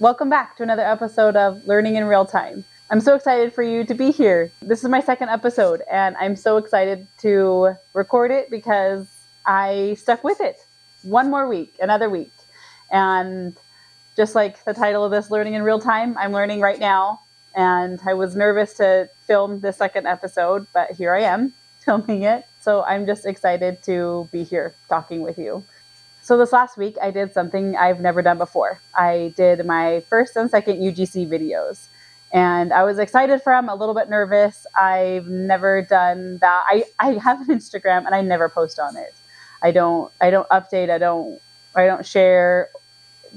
Welcome back to another episode of Learning in Real Time. I'm so excited for you to be here. This is my second episode, and I'm so excited to record it because I stuck with it. One more week, another week. And just like the title of this, Learning in Real Time, I'm learning right now. And I was nervous to film the second episode, but here I am filming it. So I'm just excited to be here talking with you. So this last week, I did something I've never done before. I did my first and second UGC videos. And I was excited for them, a little bit nervous. I've never done that. I have an Instagram and I never post on it. I don't update, I don't share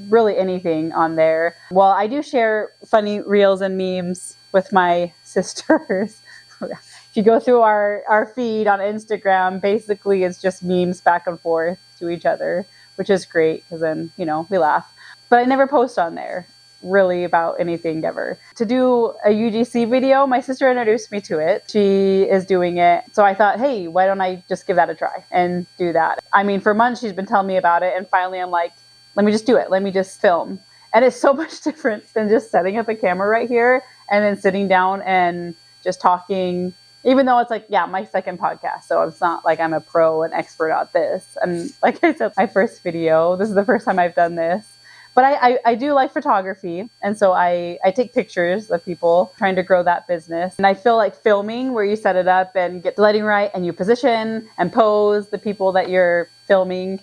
really anything on there. Well, I do share funny reels and memes with my sisters. If you go through our feed on Instagram, basically it's just memes back and forth to each other, which is great because then, we laugh. But I never post on there really about anything ever. To do a UGC video, my sister introduced me to it. She is doing it. So I thought, hey, why don't I just give that a try and do that? I mean, for months she's been telling me about it. And finally I'm like, let me just do it. Let me just film. And it's so much different than just setting up a camera right here and then sitting down and just talking, even though it's like, my second podcast. So it's not like I'm a pro and expert at this. And like I said, my first video, this is the first time I've done this. But I do like photography. And so I take pictures of people trying to grow that business. And I feel like filming where you set it up and get the lighting right and you position and pose the people that you're filming.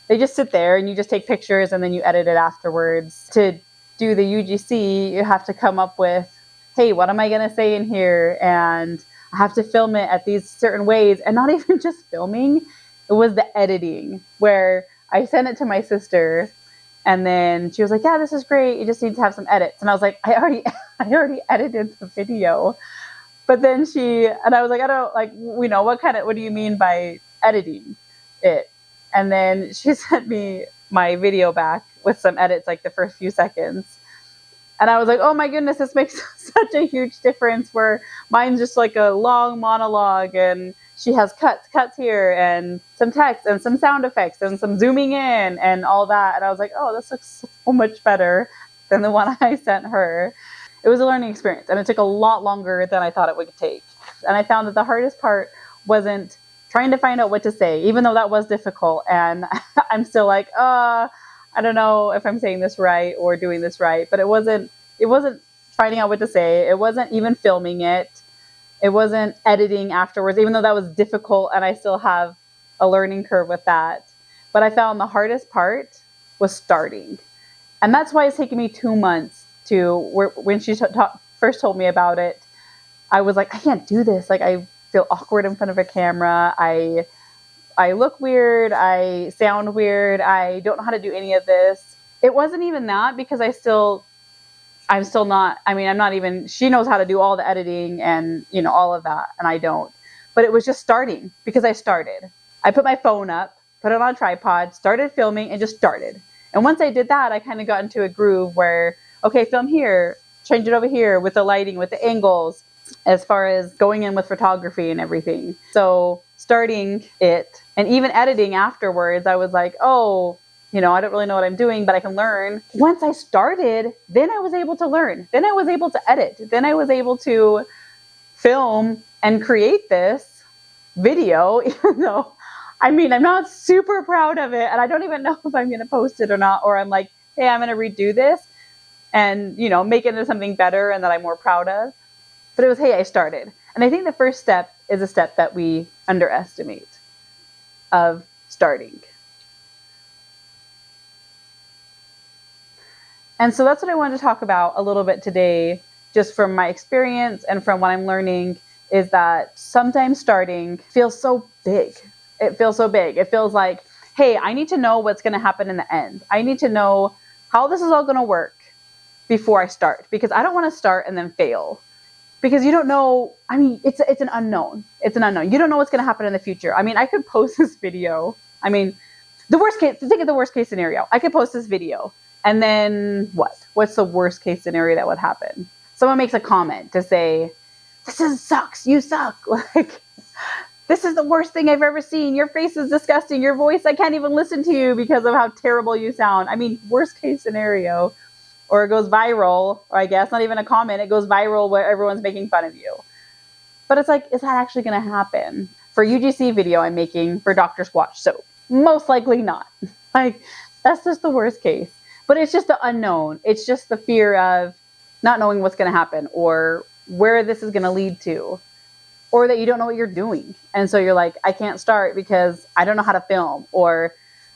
They just sit there and you just take pictures and then you edit it afterwards. To do the UGC, you have to come up with, hey, what am I going to say in here? And I have to film it at these certain ways. And not even just filming, it was the editing where I sent it to my sister and then she was like, yeah, this is great. You just need to have some edits. And I was like, I already edited the video. But then I was like, I don't like, what do you mean by editing it? And then she sent me my video back with some edits, like the first few seconds. And I was like, oh my goodness, this makes such a huge difference where mine's just like a long monologue and she has cuts here and some text and some sound effects and some zooming in and all that. And I was like, oh, this looks so much better than the one I sent her. It was a learning experience and it took a lot longer than I thought it would take. And I found that the hardest part wasn't trying to find out what to say, even though that was difficult. And I'm still like, I don't know if I'm saying this right or doing this right, but it wasn't finding out what to say. It wasn't even filming it. It wasn't editing afterwards, even though that was difficult. And I still have a learning curve with that. But I found the hardest part was starting. And that's why it's taken me 2 months when she first told me about it, I was like, I can't do this. Like, I feel awkward in front of a camera. I look weird. I sound weird. I don't know how to do any of this. It wasn't even that because I'm still not, I'm not even, she knows how to do all the editing and, all of that. And I don't, but it was just starting because I started. I put my phone up, put it on a tripod, started filming and just started. And once I did that, I kind of got into a groove where, okay, film here, change it over here with the lighting, with the angles, as far as going in with photography and everything. So starting it and even editing afterwards, I was like, oh, I don't really know what I'm doing, but I can learn. Once I started, then I was able to learn. Then I was able to edit. Then I was able to film and create this video, even though, I'm not super proud of it. And I don't even know if I'm going to post it or not. Or I'm like, hey, I'm going to redo this and, make it into something better and that I'm more proud of. But it was, hey, I started. And I think the first step is a step that we underestimate of starting. And so that's what I wanted to talk about a little bit today, just from my experience and from what I'm learning, is that sometimes starting feels so big. It feels so big. It feels like, hey, I need to know what's going to happen in the end. I need to know how this is all going to work before I start, because I don't want to start and then fail. Because you don't know, it's an unknown. It's an unknown. You don't know what's going to happen in the future. I could post this video. Think of the worst case scenario. I could post this video. And then what? What's the worst case scenario that would happen? Someone makes a comment to say, sucks. You suck. Like, this is the worst thing I've ever seen. Your face is disgusting. Your voice, I can't even listen to you because of how terrible you sound. Worst case scenario. or it goes viral, or I guess not even a comment, it goes viral where everyone's making fun of you. But it's like, is that actually going to happen? For UGC video I'm making for Dr. Squatch soap, most likely not. Like, that's just the worst case. But it's just the unknown. It's just the fear of not knowing what's going to happen or where this is going to lead to, or that you don't know what you're doing. And so you're like, I can't start because I don't know how to film, or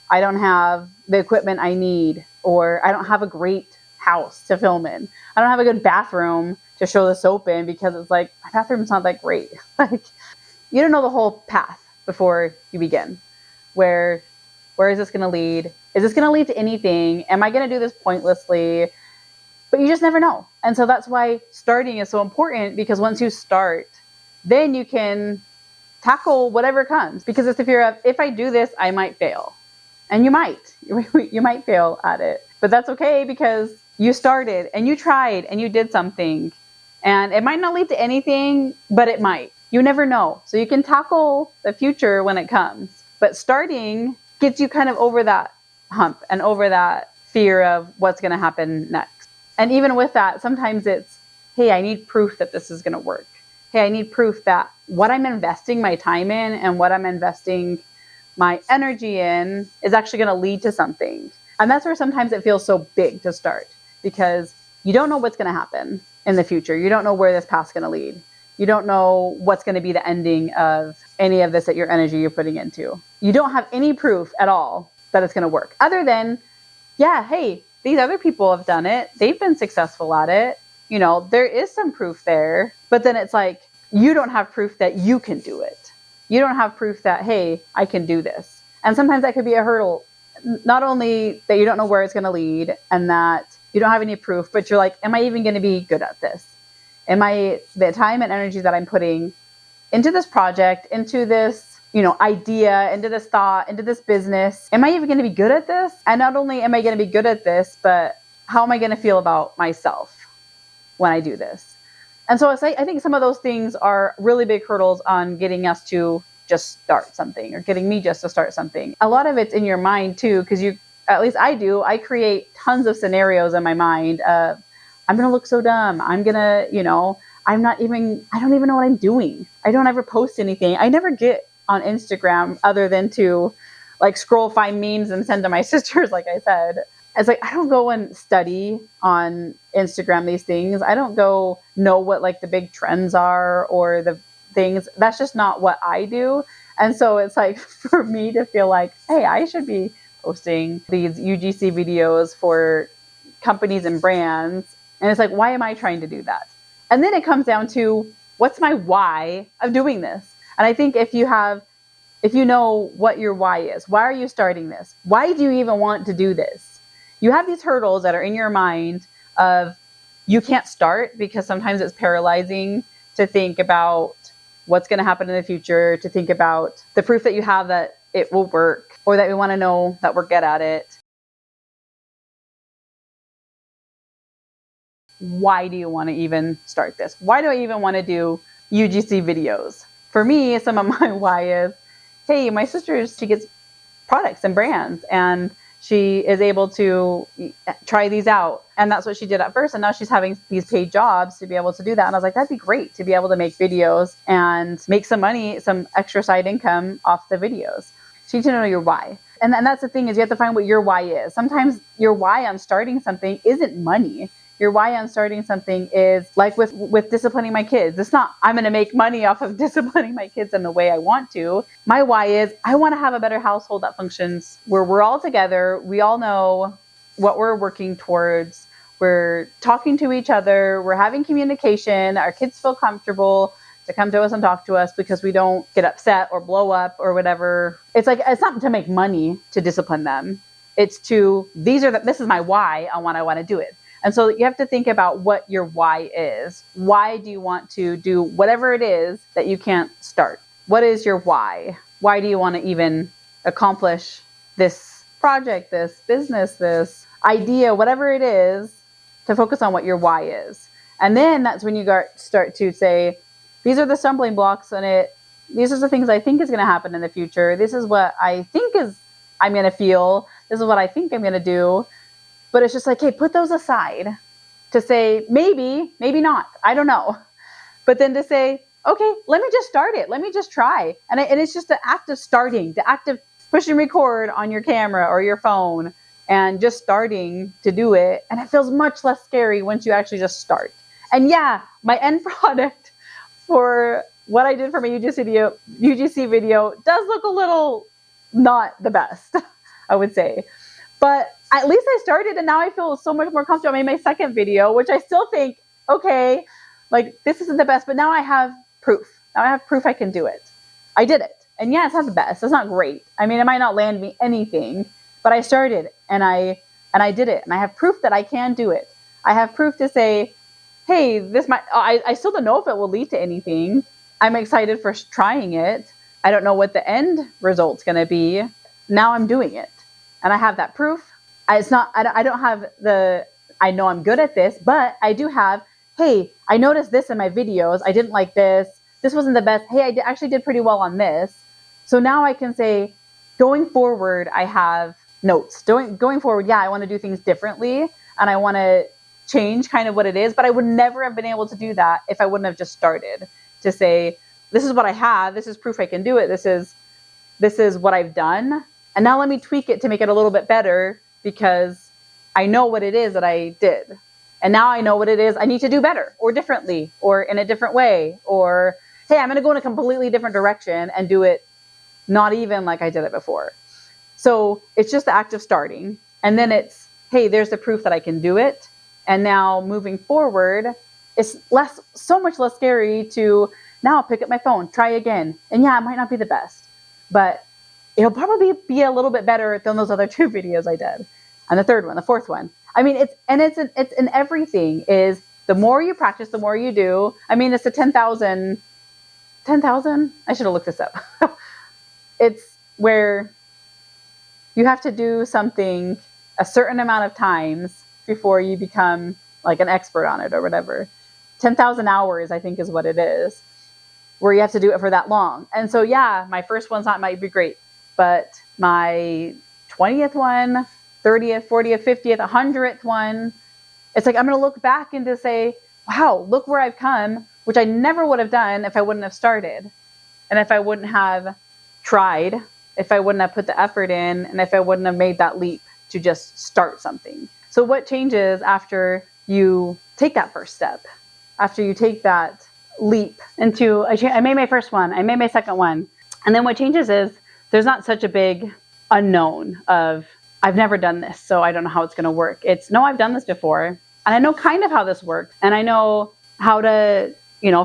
I don't have the equipment I need, or I don't have a great house to film in. I don't have a good bathroom to show the soap in because it's like, my bathroom's not that great. Like, you don't know the whole path before you begin. Where is this going to lead? Is this going to lead to anything? Am I going to do this pointlessly? But you just never know. And so that's why starting is so important, because once you start, then you can tackle whatever comes, because it's the fear of, if I do this, I might fail. And you might. You might fail at it. But that's okay, because you started and you tried and you did something. And it might not lead to anything, but it might. You never know. So you can tackle the future when it comes. But starting gets you kind of over that hump and over that fear of what's going to happen next. And even with that, sometimes it's, hey, I need proof that this is going to work. Hey, I need proof that what I'm investing my time in and what I'm investing my energy in is actually going to lead to something. And that's where sometimes it feels so big to start, because you don't know what's going to happen in the future. You don't know where this path's going to lead. You don't know what's going to be the ending of any of this that your energy you're putting into. You don't have any proof at all that it's going to work, other than, yeah, hey, these other people have done it. They've been successful at it. You know, there is some proof there, but then it's like, you don't have proof that you can do it. You don't have proof that, hey, I can do this. And sometimes that could be a hurdle. Not only that you don't know where it's going to lead and that you don't have any proof, but you're like, am I even going to be good at this? Am I, the time and energy that I'm putting into this project, into this, idea, into this thought, into this business, am I even going to be good at this? And not only am I going to be good at this, but how am I going to feel about myself when I do this? And so I think some of those things are really big hurdles on getting us to just start something, or getting me just to start something. A lot of it's in your mind too, because at least I do, I create tons of scenarios in my mind of, I'm going to look so dumb. I'm going to, I don't even know what I'm doing. I don't ever post anything. I never get on Instagram other than to like scroll, find memes and send to my sisters. Like I said, it's like, I don't go and study on Instagram these things. I don't go know what like the big trends are or the things. That's just not what I do. And so it's like, for me to feel like, hey, I should be posting these UGC videos for companies and brands. And it's like, why am I trying to do that? And then it comes down to, what's my why of doing this? And I think if you know what your why is, why are you starting this? Why do you even want to do this? You have these hurdles that are in your mind of, you can't start because sometimes it's paralyzing to think about what's going to happen in the future, to think about the proof that you have that it will work, or that we want to know that we're good at it. Why do you want to even start this? Why do I even want to do UGC videos? For me, some of my why is, hey, my sister, she gets products and brands, and she is able to try these out. And that's what she did at first. And now she's having these paid jobs to be able to do that. And I was like, that'd be great to be able to make videos and make some money, some extra side income off the videos. So you need to know your why. And that's the thing, is you have to find what your why is. Sometimes your why on starting something isn't money. Your why on starting something is like with disciplining my kids. It's not, I'm going to make money off of disciplining my kids in the way I want to. My why is, I want to have a better household that functions, where we're all together. We all know what we're working towards. We're talking to each other. We're having communication. Our kids feel comfortable to come to us and talk to us because we don't get upset or blow up or whatever. It's like, it's not to make money to discipline them. It's to, this is my why on what I want to do it. And so you have to think about what your why is. Why do you want to do whatever it is that you can't start? What is your why? Why do you want to even accomplish this project, this business, this idea, whatever it is, to focus on what your why is. And then that's when you start to say, these are the stumbling blocks in it. These are the things I think is going to happen in the future. This is what I think I'm going to feel. This is what I think I'm going to do. But it's just like, hey, put those aside to say, maybe not. I don't know. But then to say, okay, let me just start it. Let me just try. And it's just the act of starting, the act of pushing record on your camera or your phone and just starting to do it. And it feels much less scary once you actually just start. And yeah, my end product for what I did for my UGC video does look a little not the best, I would say. But at least I started, and now I feel so much more comfortable. I made my second video, which I still think, okay, like this isn't the best, but now I have proof. Now I have proof I can do it. I did it. And yeah, it's not the best. It's not great. I mean, it might not land me anything, but I started and I did it. And I have proof that I can do it. I have proof to say, hey, this might, I still don't know if it will lead to anything. I'm excited for trying it. I don't know what the end result's going to be. Now I'm doing it. And I have that proof. I don't have I know I'm good at this, but I do have, hey, I noticed this in my videos. I didn't like this. This wasn't the best. Hey, I actually did pretty well on this. So now I can say, going forward, I have notes. Going forward, yeah, I want to do things differently. And I want to change kind of what it is. But I would never have been able to do that if I wouldn't have just started to say, this is what I have. This is proof I can do it. This is what I've done. And now let me tweak it to make it a little bit better because I know what it is that I did. And now I know what it is I need to do better or differently or in a different way. Or, hey, I'm going to go in a completely different direction and do it not even like I did it before. So it's just the act of starting. And then it's, hey, there's the proof that I can do it. And now moving forward, it's so much less scary to now pick up my phone, try again. And yeah, it might not be the best, but it'll probably be a little bit better than those other 2 videos I did. And the third one, the fourth one. I mean, it's in everything is the more you practice, the more you do. I mean, it's the 10,000. I should have looked this up. It's where you have to do something a certain amount of times before you become like an expert on it or whatever. 10,000 hours, I think is what it is, where you have to do it for that long. And so, yeah, my first one's not might be great, but my 20th one, 30th, 40th, 50th, 100th one, it's like I'm going to look back and to say, wow, look where I've come, which I never would have done if I wouldn't have started. And if I wouldn't have tried, if I wouldn't have put the effort in, and if I wouldn't have made that leap to just start something. So what changes after you take that first step? After you take that leap into, I made my first one, I made my second one. And then what changes is there's not such a big unknown of, I've never done this, so I don't know how it's going to work. It's, no, I've done this before. And I know kind of how this works. And I know how to,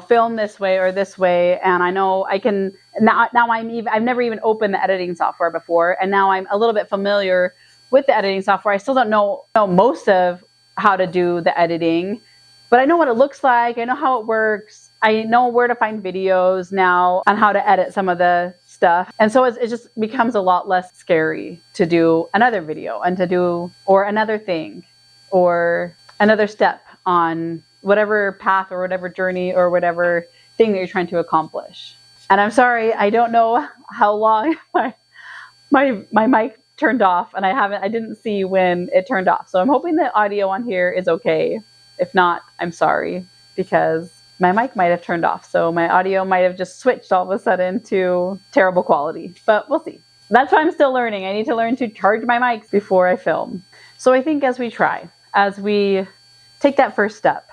film this way or this way. And I know I can, now I've never even opened the editing software before. And now I'm a little bit familiar with the editing software. I still don't know most of how to do the editing, but I know what it looks like. I know how it works. I know where to find videos now on how to edit some of the stuff. And so it just becomes a lot less scary to do another video and to do, or another thing, or another step on whatever path or whatever journey or whatever thing that you're trying to accomplish. And I'm sorry, I don't know how long my mic turned off, and I didn't see when it turned off. So I'm hoping the audio on here is okay. If not, I'm sorry, because my mic might have turned off. So my audio might have just switched all of a sudden to terrible quality, but we'll see. That's why I'm still learning. I need to learn to charge my mics before I film. So I think as we take that first step,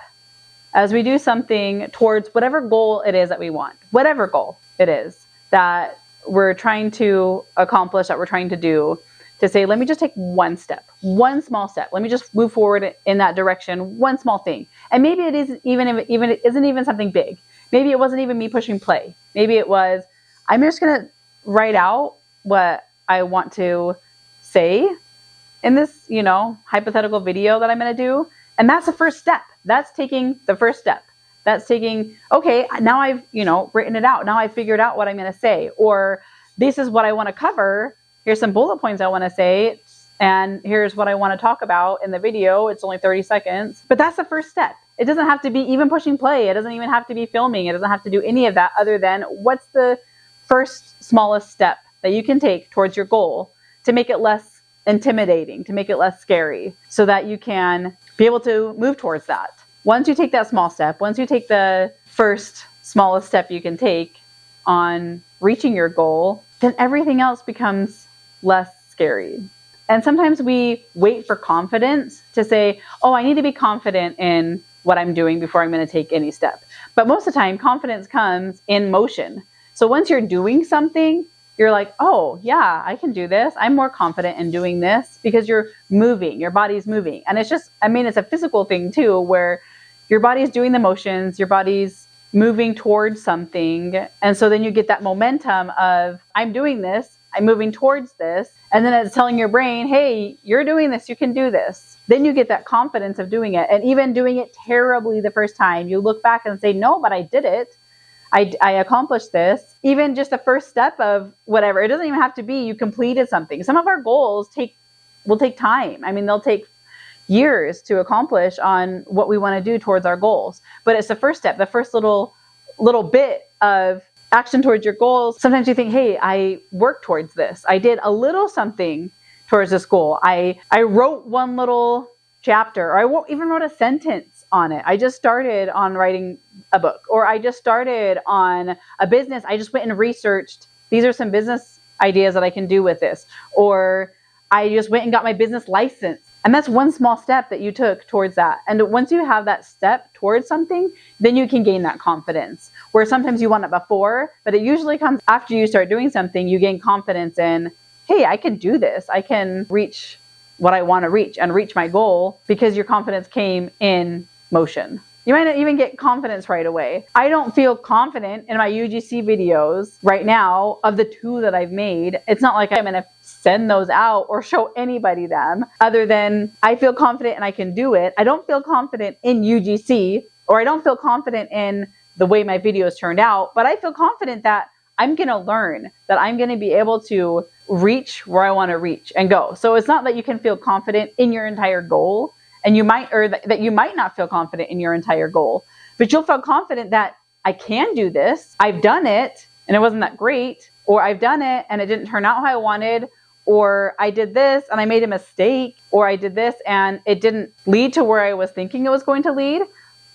as we do something towards whatever goal it is that we want, whatever goal it is that we're trying to accomplish, that we're trying to do, to say, let me just take one step, one small step. Let me just move forward in that direction, one small thing. And maybe it isn't even something big. Maybe it wasn't even me pushing play. Maybe it was, I'm just going to write out what I want to say in this, hypothetical video that I'm going to do. And that's the first step. That's taking the first step. That's taking, okay, now I've, written it out. Now I've figured out what I'm going to say, or this is what I want to cover. Here's some bullet points I want to say. And here's what I want to talk about in the video. It's only 30 seconds, but that's the first step. It doesn't have to be even pushing play. It doesn't even have to be filming. It doesn't have to do any of that other than what's the first smallest step that you can take towards your goal to make it less intimidating, to make it less scary, so that you can be able to move towards that. Once you take that small step, once you take the first smallest step you can take on reaching your goal, then everything else becomes less scary. And sometimes we wait for confidence to say, oh, I need to be confident in what I'm doing before I'm going to take any step. But most of the time, confidence comes in motion. So once you're doing something, you're like, oh, yeah, I can do this. I'm more confident in doing this, because you're moving, your body's moving. And it's just, it's a physical thing too, where your body's doing the motions, your body's moving towards something. And so then you get that momentum of, I'm doing this, I'm moving towards this. And then it's telling your brain, hey, you're doing this, you can do this. Then you get that confidence of doing it. And even doing it terribly the first time, you look back and say, no, but I did it. I accomplished this. Even just the first step of whatever, it doesn't even have to be you completed something. Some of our goals will take time. They'll take years to accomplish on what we want to do towards our goals. But it's the first step, the first little bit of action towards your goals. Sometimes you think, hey, I worked towards this. I did a little something towards this goal. I wrote one little chapter, or I even wrote a sentence on it. I just started on writing a book, or I just started on a business. I just went and researched, these are some business ideas that I can do with this. Or I just went and got my business license. And that's one small step that you took towards that. And once you have that step towards something, then you can gain that confidence. Where sometimes you want it before, but it usually comes after you start doing something, you gain confidence in, hey, I can do this. I can reach what I want to reach and reach my goal, because your confidence came in motion. You might not even get confidence right away. I don't feel confident in my UGC videos right now of the 2 that I've made. It's not like I'm going to send those out or show anybody them, other than I feel confident and I can do it. I don't feel confident in UGC, or I don't feel confident in the way my videos turned out, but I feel confident that I'm going to learn, that I'm going to be able to reach where I want to reach and go. So it's not that you can feel confident in your entire goal, and that you might not feel confident in your entire goal, but you'll feel confident that I can do this. I've done it and it wasn't that great, or I've done it and it didn't turn out how I wanted, or I did this and I made a mistake, or I did this and it didn't lead to where I was thinking it was going to lead.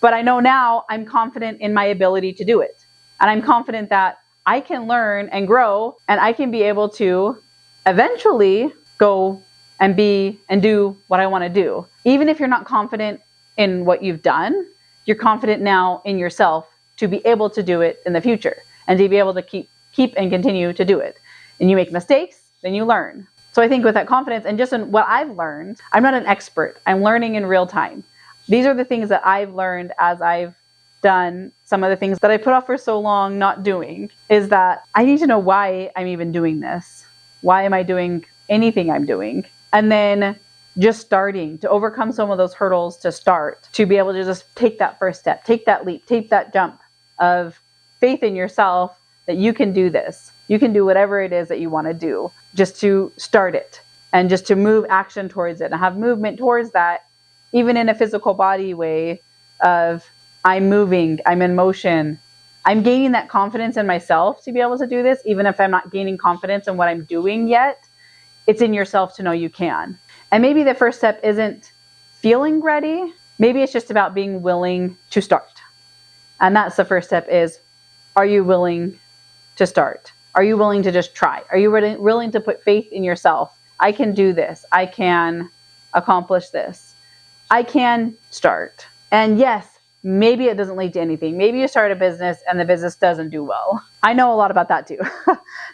But I know now I'm confident in my ability to do it. And I'm confident that I can learn and grow, and I can be able to eventually go and be and do what I want to do. Even if you're not confident in what you've done, you're confident now in yourself to be able to do it in the future, and to be able to keep and continue to do it. And you make mistakes, then you learn. So I think with that confidence, and just in what I've learned, I'm not an expert. I'm learning in real time. These are the things that I've learned as I've done some of the things that I put off for so long not doing, is that I need to know why I'm even doing this. Why am I doing anything I'm doing? And then just starting to overcome some of those hurdles to start, to be able to just take that first step, take that leap, take that jump of faith in yourself that you can do this. You can do whatever it is that you want to do, just to start it and just to move action towards it and have movement towards that, even in a physical body way of I'm moving, I'm in motion. I'm gaining that confidence in myself to be able to do this, even if I'm not gaining confidence in what I'm doing yet. It's in yourself to know you can. And maybe the first step isn't feeling ready. Maybe it's just about being willing to start. And that's the first step is, are you willing to start? Are you willing to just try? Are you willing to put faith in yourself? I can do this. I can accomplish this. I can start. And yes, maybe it doesn't lead to anything. Maybe you start a business and the business doesn't do well. I know a lot about that too.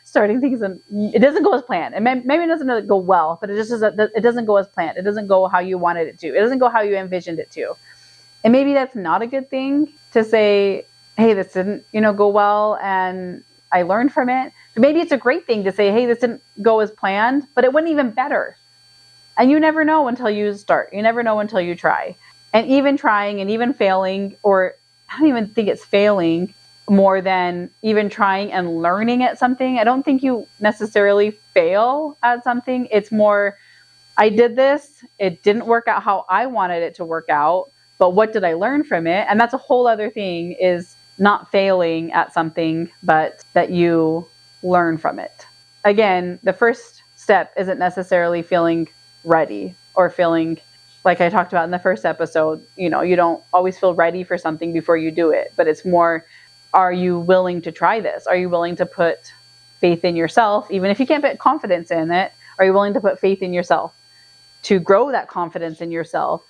Starting things and it doesn't go as planned. And maybe it doesn't go well, but it doesn't go as planned. It doesn't go how you wanted it to. It doesn't go how you envisioned it to. And maybe that's not a good thing to say, hey, this didn't, go well and I learned from it. But maybe it's a great thing to say, hey, this didn't go as planned, but it went even better. And you never know until you start. You never know until you try. And even trying and even failing, or I don't even think it's failing more than even trying and learning at something. I don't think you necessarily fail at something. It's more, I did this. It didn't work out how I wanted it to work out, but what did I learn from it? And that's a whole other thing, is not failing at something, but that you learn from it. Again, the first step isn't necessarily feeling ready or feeling like I talked about in the first episode. You don't always feel ready for something before you do it, but it's more, are you willing to try this? Are you willing to put faith in yourself, even if you can't put confidence in it? Are you willing to put faith in yourself to grow that confidence in yourself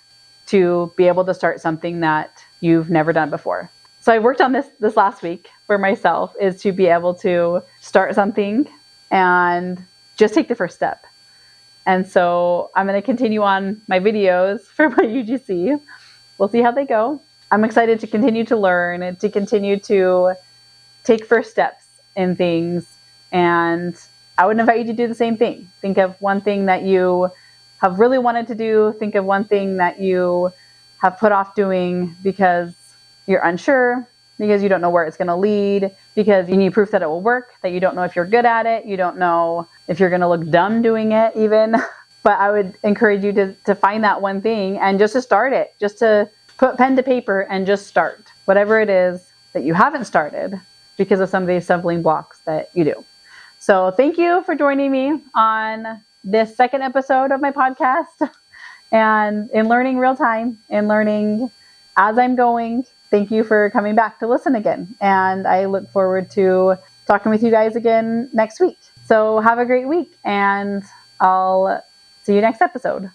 to be able to start something that you've never done before? So I worked on this last week for myself, is to be able to start something and just take the first step. And so I'm going to continue on my videos for my UGC. We'll see how they go. I'm excited to continue to learn and to continue to take first steps in things. And I would invite you to do the same thing. Think of one thing that you have really wanted to do. Think of one thing that you have put off doing because you're unsure, because you don't know where it's going to lead, because you need proof that it will work, that you don't know if you're good at it, you don't know if you're going to look dumb doing it even. But I would encourage you to find that one thing and just to start it, just to put pen to paper and just start whatever it is that you haven't started because of some of these stumbling blocks that you do. So thank you for joining me on this second episode of my podcast and in learning real time and learning as I'm going. Thank you for coming back to listen again. And I look forward to talking with you guys again next week. So have a great week, and I'll see you next episode.